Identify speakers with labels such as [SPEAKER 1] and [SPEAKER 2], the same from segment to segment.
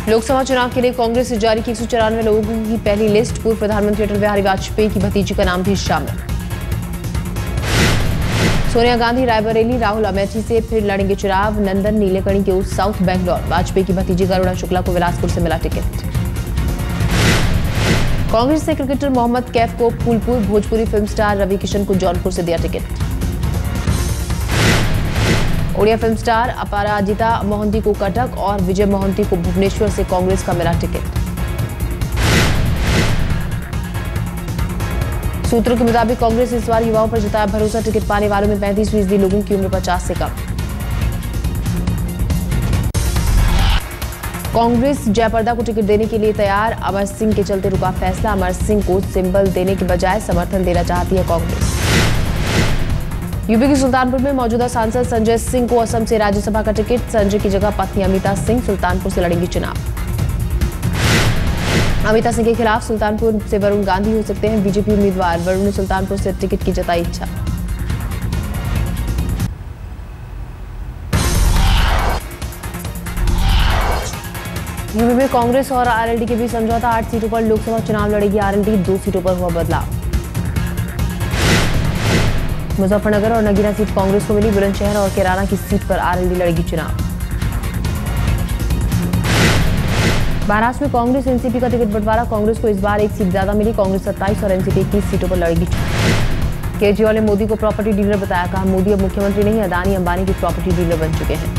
[SPEAKER 1] लोकसभा चुनाव के लिए कांग्रेस से जारी की 194 लोगों की पहली लिस्ट। पूर्व प्रधानमंत्री अटल बिहारी वाजपेयी की भतीजी का नाम भी शामिल। सोनिया गांधी रायबरेली, राहुल अमेठी से फिर लड़ेंगे चुनाव। नंदन नीलेकणी के साउथ बैंगलोर। वाजपेयी की भतीजी करुणा शुक्ला को बिलासपुर से मिला टिकट। कांग्रेस से क्रिकेटर मोहम्मद कैफ को फूलपुर। भोजपुरी फिल्म स्टार रवि किशन को जौनपुर से दिया टिकट। ओडिया फिल्म स्टार अपराजिता मोहंती को कटक और विजय मोहंती को भुवनेश्वर से कांग्रेस का मिला टिकट। सूत्रों के मुताबिक कांग्रेस इस बार युवाओं पर जताया भरोसा। टिकट पाने वालों में 35% लोगों की उम्र 50 से कम। कांग्रेस जयप्रदा को टिकट देने के लिए तैयार। अमर सिंह के चलते रुका फैसला। अमर सिंह को सिंबल देने के बजाय समर्थन देना चाहती है कांग्रेस। यूपी के सुल्तानपुर में मौजूदा सांसद संजय सिंह को असम से राज्यसभा का टिकट। संजय की जगह पत्नी अमिता सिंह सुल्तानपुर से लड़ेंगी चुनाव। अमिता सिंह के खिलाफ सुल्तानपुर से वरुण गांधी हो सकते हैं बीजेपी उम्मीदवार। वरुण ने सुल्तानपुर से टिकट की जताई इच्छा। यूपी में कांग्रेस और आरएलडी के बीच समझौता। 8 सीटों पर लोकसभा चुनाव लड़ेगी आरएलडी। 2 सीटों पर हुआ बदलाव। मुजफ्फरनगर और नगीना सीट कांग्रेस को मिली। बुलंदशहर और कैराना की सीट पर आरएलडी लड़ेगी चुनाव। महाराष्ट्र में कांग्रेस एनसीपी का टिकट बंटवारा। कांग्रेस को इस बार 1 सीट ज्यादा मिली। कांग्रेस 27 और एनसीपी 21 सीटों पर लड़ेगी। केजरीवाल ने मोदी को प्रॉपर्टी डीलर बताया। कहा मोदी अब मुख्यमंत्री नहीं, अदानी अंबानी की प्रॉपर्टी डीलर बन चुके हैं।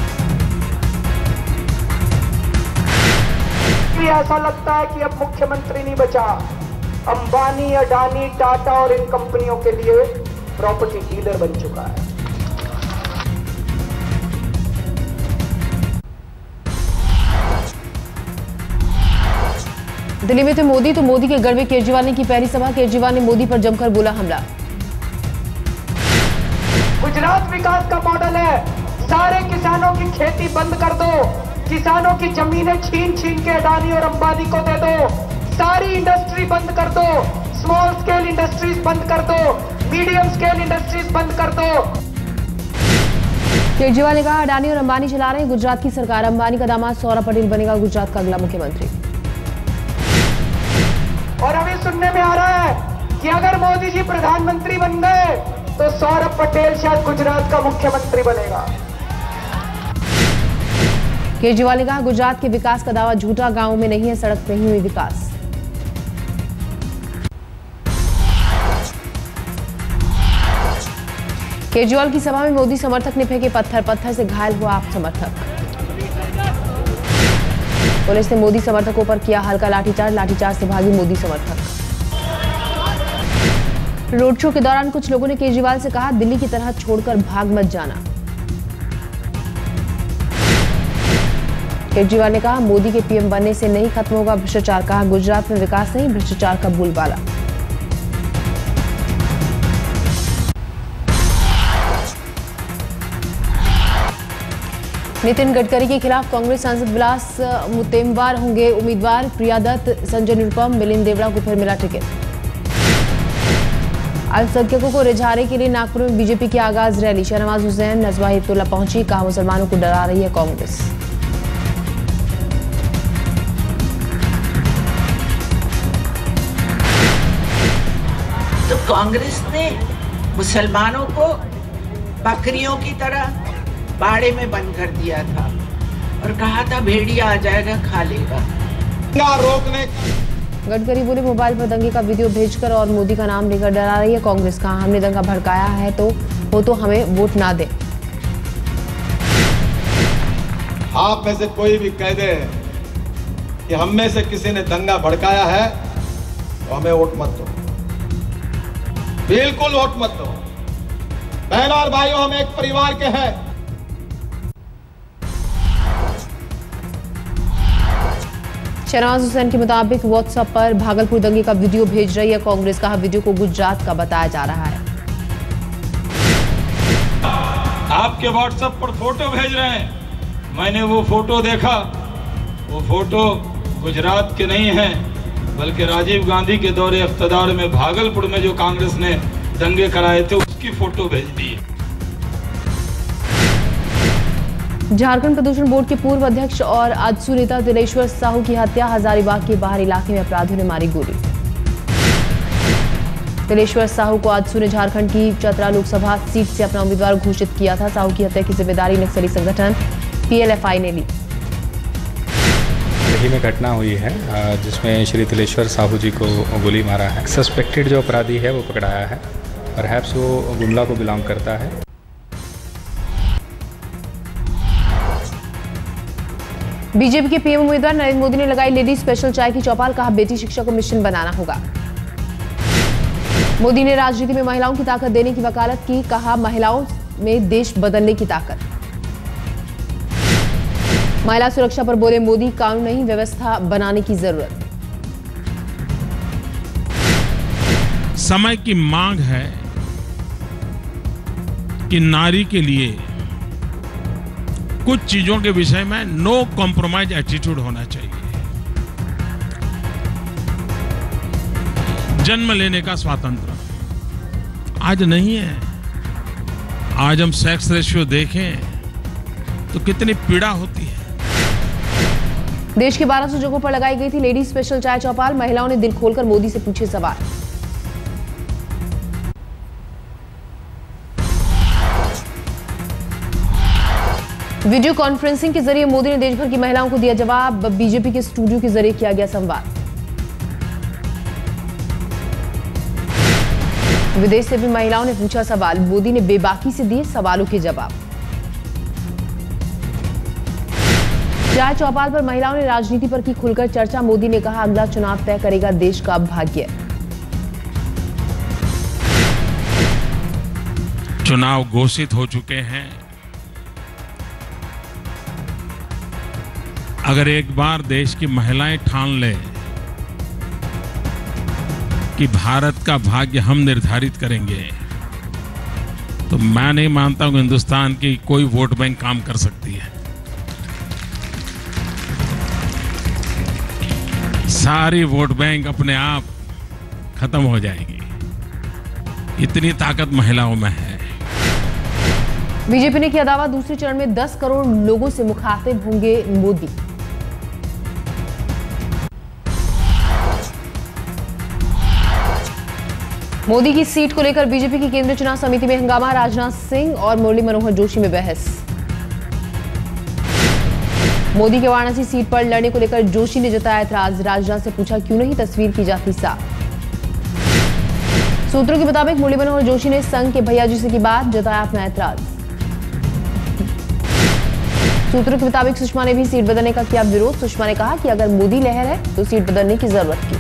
[SPEAKER 2] ऐसा लगता है कि अब मुख्यमंत्री नहीं बचा। अंबानी, अडानी, टाटा और इन कंपनियों के लिए प्रॉपर्टी डीलर बन चुका है।
[SPEAKER 1] दिल्ली में थे मोदी तो मोदी के गढ़ में केजरीवाल ने की पहली सभा। केजरीवाल ने मोदी पर जमकर बोला हमला।
[SPEAKER 2] गुजरात विकास का मॉडल है, सारे किसानों की खेती बंद कर दो, किसानों की जमीनें छीन छीन के अडानी और अंबानी को दे दो, सारी इंडस्ट्री बंद कर दो, स्मॉल स्केल इंडस्ट्रीज बंद कर दो, मीडियम स्केल इंडस्ट्रीज बंद कर दो।
[SPEAKER 1] केजरीवाल ने कहा अडानी और अंबानी चला रहे हैं गुजरात की सरकार। अंबानी का दामाद सौरभ पटेल बनेगा गुजरात का अगला मुख्यमंत्री।
[SPEAKER 2] और अभी सुनने में आ रहा है कि अगर मोदी जी प्रधानमंत्री बन गए तो सौरभ पटेल शायद गुजरात का मुख्यमंत्री बनेगा।
[SPEAKER 1] केजरीवाल ने कहा गुजरात के विकास का दावा झूठा। गांवों में नहीं है सड़क, नहीं हुई विकास। केजरीवाल की सभा में मोदी समर्थक ने फेंके पत्थर। पत्थर से घायल हुआ आप समर्थक। पुलिस ने मोदी समर्थकों पर किया हल्का लाठीचार्ज। लाठीचार्ज से भागी मोदी समर्थक। रोड शो के दौरान कुछ लोगों ने केजरीवाल से कहा दिल्ली की तरह छोड़कर भाग मत जाना। केजरीवाल ने कहा मोदी के पीएम बनने से नहीं खत्म होगा भ्रष्टाचार। कहा गुजरात में विकास नहीं, भ्रष्टाचार का बोलबाला। नितिन गडकरी के खिलाफ कांग्रेस सांसद विलास मुत्तेमवार होंगे उम्मीदवार। प्रिया दत्त, संजय निरुपम, मिलिंद देवड़ा को फिर मिला टिकट। अल्पसंख्यकों को रिझाने के लिए नागपुर में बीजेपी की आगाज रैली। शहनवाज हुसैन, नजमा हिप्तुल्ला पहुंची। कहा मुसलमानों को डरा रही है कांग्रेस।
[SPEAKER 3] तो कांग्रेस ने मुसलमानों को बकरियों की तरह बाड़े में बंद कर दिया था और कहा था भेड़िया आ जाएगा खा लेगा।
[SPEAKER 2] रोकने
[SPEAKER 1] गडकरी बोले मोबाइल पर दंगे का वीडियो भेजकर और मोदी का नाम लेकर डरा रही है कांग्रेस। कहा हमने दंगा भड़काया है तो हमें वोट ना दे।
[SPEAKER 4] आप में से कोई भी कह दे कि हम में से किसी ने दंगा भड़काया है तो हमें वोट मत दो, बिल्कुल वोट मत दो। बहनों और भाइयों, हम एक परिवार के हैं।
[SPEAKER 1] शहनवाज हुसैन के मुताबिक व्हाट्सएप पर भागलपुर दंगे का वीडियो भेज रही है कांग्रेस। कहा वीडियो को गुजरात का बताया जा रहा है।
[SPEAKER 5] आपके व्हाट्सएप पर फोटो भेज रहे हैं, मैंने वो फोटो देखा। वो फोटो गुजरात के नहीं है बल्कि राजीव गांधी के दौरे इख्तिदार में भागलपुर में जो कांग्रेस ने दंगे कराए थे उसकी फोटो भेज दी है।
[SPEAKER 1] झारखंड प्रदूषण बोर्ड के पूर्व अध्यक्ष और आजसू नेता दिलेश्वर साहू की हत्या, हजारीबाग के बाहर इलाके में अपराधियों ने मारी गोली। दिलेश्वर साहू को आजसू ने झारखंड की चतरा लोकसभा सीट से अपना उम्मीदवार घोषित किया था। साहू की हत्या की जिम्मेदारी नक्सली संगठन PLFI ने ली।
[SPEAKER 6] दिल्ली में घटना हुई है जिसमें श्री दिलेश्वर साहू जी को गोली मारा है। सस्पेक्टेड जो अपराधी है वो पकड़ाया है, परहैप्स वो गुमला को बिलोंग करता है।
[SPEAKER 1] बीजेपी के PM उम्मीदवार नरेंद्र मोदी ने लगाई लेडी स्पेशल चाय की चौपाल, कहा बेटी शिक्षा को मिशन बनाना होगा। मोदी ने राजनीति में महिलाओं की ताकत देने की वकालत की, कहा महिलाओं में देश बदलने की ताकत। महिला सुरक्षा पर बोले मोदी, कानून नहीं व्यवस्था बनाने की जरूरत।
[SPEAKER 7] समय की मांग है कि नारी के लिए कुछ चीजों के विषय में नो कॉम्प्रोमाइज एटीट्यूड होना चाहिए। जन्म लेने का स्वातंत्र आज नहीं है। आज हम सेक्स रेशियो देखें तो कितनी पीड़ा होती है।
[SPEAKER 1] देश के 1200 जगहों पर लगाई गई थी लेडी स्पेशल चाय चौपाल, महिलाओं ने दिल खोलकर मोदी से पूछे सवाल। वीडियो कॉन्फ्रेंसिंग के जरिए मोदी ने देश भर की महिलाओं को दिया जवाब, बीजेपी के स्टूडियो के जरिए किया गया संवाद। विदेश से भी महिलाओं ने पूछा सवाल, मोदी ने बेबाकी से दिए सवालों के जवाब। चाय चौपाल पर महिलाओं ने राजनीति पर की खुलकर चर्चा, मोदी ने कहा अगला चुनाव तय करेगा देश का भाग्य।
[SPEAKER 7] चुनाव घोषित हो चुके हैं। अगर एक बार देश की महिलाएं ठान ले कि भारत का भाग्य हम निर्धारित करेंगे, तो मैं नहीं मानता हूं कि हिंदुस्तान की कोई वोट बैंक काम कर सकती है। सारी वोट बैंक अपने आप खत्म हो जाएगी। इतनी ताकत महिलाओं में है।
[SPEAKER 1] बीजेपी ने किया दावा, दूसरे चरण में 10 करोड़ लोगों से मुखातिब होंगे मोदी। मोदी की सीट को लेकर बीजेपी की केंद्रीय चुनाव समिति में हंगामा, राजनाथ सिंह और मुरली मनोहर जोशी में बहस। मोदी के वाराणसी सीट पर लड़ने को लेकर जोशी ने जताया ऐतराज, राजनाथ से पूछा क्यों नहीं तस्वीर की जाती साफ। सूत्रों के मुताबिक मुरली मनोहर जोशी ने संघ के भैया जी से की बात, जताया अपना ऐतराज। सूत्रों के मुताबिक सुषमा ने भी सीट बदलने का किया विरोध। सुषमा ने कहा कि अगर मोदी लहर है तो सीट बदलने की जरूरत की।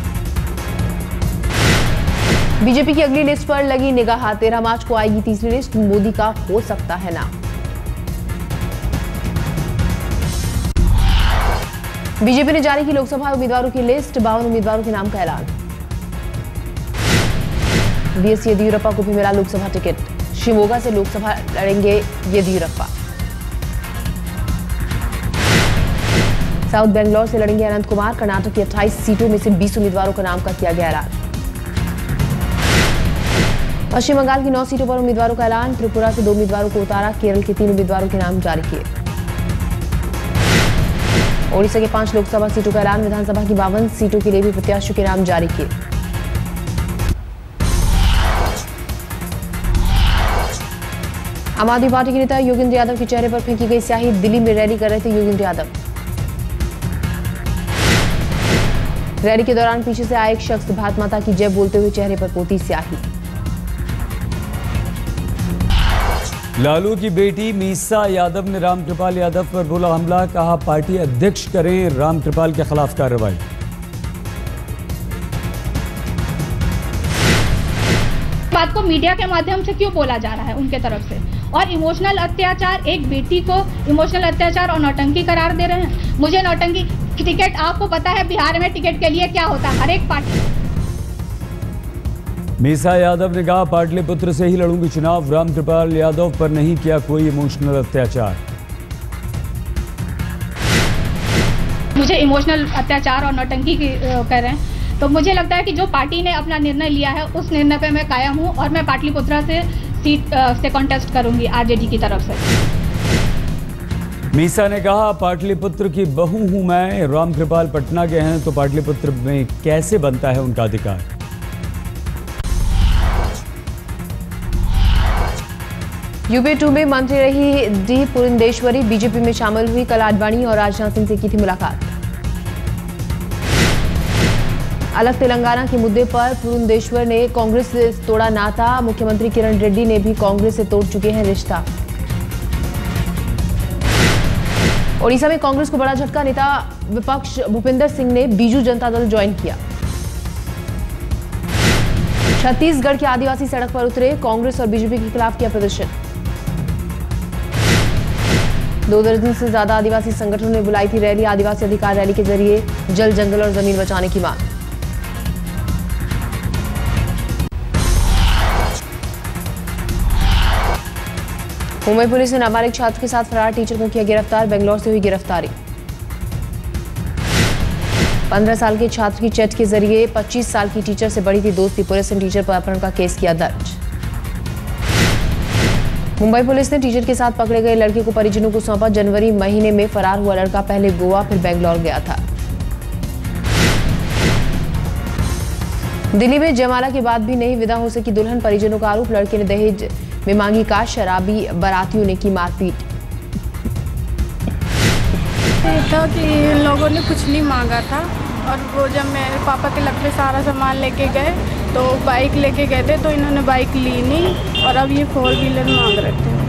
[SPEAKER 1] बीजेपी की अगली लिस्ट पर लगी निगाह, 13 मार्च को आएगी तीसरी लिस्ट, मोदी का हो सकता है नाम। बीजेपी ने जारी की लोकसभा उम्मीदवारों की लिस्ट, 52 उम्मीदवारों के नाम का ऐलान। बीएस येदियुरप्पा को भी मिला लोकसभा टिकट, शिवमोगा से लोकसभा लड़ेंगे येदियुरप्पा। साउथ बेंगलोर से लड़ेंगे अनंत कुमार। कर्नाटक की 28 सीटों में से 20 उम्मीदवारों का नाम का किया गया ऐलान। पश्चिम बंगाल की 9 सीटों पर उम्मीदवारों का ऐलान, त्रिपुरा से 2 उम्मीदवारों को उतारा, केरल के 3 उम्मीदवारों के नाम जारी किए। ओडिशा के 5 लोकसभा सीटों का ऐलान, विधानसभा की 52 सीटों के लिए भी प्रत्याशियों के नाम जारी किए। आम आदमी पार्टी के नेता योगेंद्र यादव के चेहरे पर फेंकी गई स्याही, दिल्ली में रैली कर रहे थे योगेंद्र यादव। रैली के दौरान पीछे से आए एक शख्स भारत माता की जय बोलते हुए चेहरे पर पोती स्याही।
[SPEAKER 8] लालू की बेटी मीसा यादव ने रामकृपाल यादव पर बोला हमला, कहा पार्टी अध्यक्ष करें रामकृपाल के खिलाफ कार्रवाई।
[SPEAKER 9] बात को मीडिया के माध्यम से क्यों बोला जा रहा है उनके तरफ से, और इमोशनल अत्याचार, एक बेटी को इमोशनल अत्याचार और नौटंकी करार दे रहे हैं। मुझे नौटंकी टिकट, आपको पता है बिहार में टिकट के लिए क्या होता है, हर एक पार्टी।
[SPEAKER 8] मीसा यादव ने कहा पाटलिपुत्र से ही लड़ूंगी चुनाव, रामकृपाल यादव पर नहीं किया कोई इमोशनल अत्याचार।
[SPEAKER 9] मुझे इमोशनल अत्याचार और नौटंकी कर रहे हैं, तो मुझे लगता है कि जो पार्टी ने अपना निर्णय लिया है उस निर्णय पे मैं कायम हूं और मैं पाटलिपुत्रा से सीट से कॉन्टेस्ट करूंगी आरजेडी की तरफ से।
[SPEAKER 8] मीसा ने कहा, पाटलिपुत्र की बहू हूं मैं। रामकृपाल पटना गए हैं तो पाटलिपुत्र में कैसे बनता है उनका अधिकार।
[SPEAKER 1] यूपी 2 में मंत्री रही डी पुरंदेश्वरी बीजेपी में शामिल हुई। कल आडवाणी और राजनाथ सिंह से की थी मुलाकात। अलग तेलंगाना के मुद्दे पर पुरंदेश्वर ने कांग्रेस से तोड़ा नाता। मुख्यमंत्री किरण रेड्डी ने भी कांग्रेस से तोड़ चुके हैं रिश्ता। ओडिशा में कांग्रेस को बड़ा झटका। नेता विपक्ष भूपिंदर सिंह ने बीजू जनता दल ज्वाइन किया। छत्तीसगढ़ के आदिवासी सड़क पर उतरे। कांग्रेस और बीजेपी के खिलाफ किया प्रदर्शन। 2 दर्जन से ज्यादा आदिवासी संगठनों ने बुलाई थी रैली। आदिवासी अधिकार रैली के जरिए जल, जंगल और जमीन बचाने की मांग। मुंबई पुलिस ने नाबालिग छात्र के साथ फरार टीचर को किया गिरफ्तार। बेंगलौर से हुई गिरफ्तारी। 15 साल के छात्र की चैट के जरिए 25 साल की टीचर से बढ़ी थी दोस्ती। पुलिस ने टीचर पर अपहरण का केस किया दर्ज। मुंबई पुलिस ने टीचर के साथ पकड़े गए लड़के को परिजनों को सौंपा। जनवरी महीने में फरार हुआ लड़का पहले गोवा फिर बेंगलौर गया था। दिल्ली में जयमाला के बाद भी नहीं विदा हो सकी दुल्हन। परिजनों का आरोप, लड़के ने दहेज में मांगी काश। शराबी बारातियों ने की मारपीट।
[SPEAKER 10] था कि इन लोगों ने कुछ नहीं मांगा था और वो जब मेरे पापा के लग पे सारा सामान लेके गए तो बाइक लेके गए थे तो इन्होंने बाइक ली नहीं और अब ये 4 व्हीलर मांग रहे थे।